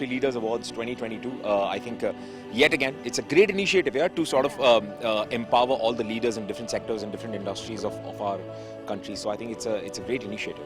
Industry Leaders Awards 2022. I think yet again, it's a great initiative here to sort of empower all the leaders in different sectors and different industries of our country. So I think it's a great initiative.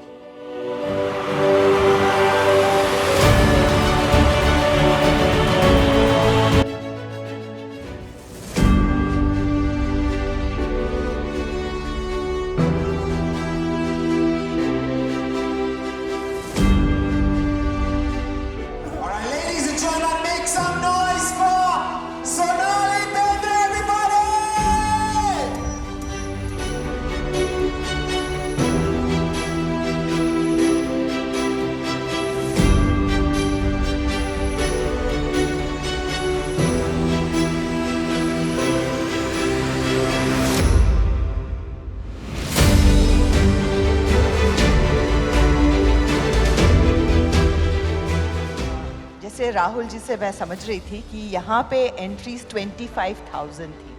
जैसे राहुल जी से मैं समझ रही थी कि यहाँ पे entries 25,000 थी।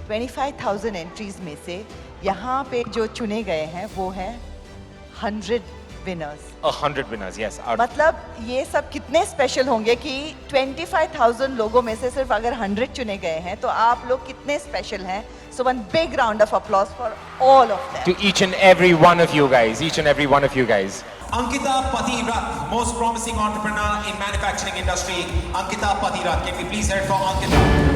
25,000 एंट्रीज में से यहाँ पे जो चुने गए हैं वो हैं 100 विनर्स। 100 winners, yes. मतलब ये सब कितने स्पेशल होंगे कि 25,000 लोगों में से सिर्फ अगर 100 चुने गए हैं तो आप लोग कितने स्पेशल हैं। So one big round of applause for all of them. To each and every one of you guys, each and every one of you guys. Anikta Patirath, most promising entrepreneur in manufacturing industry. Anikta Patirath, can we please hear it for Anikta?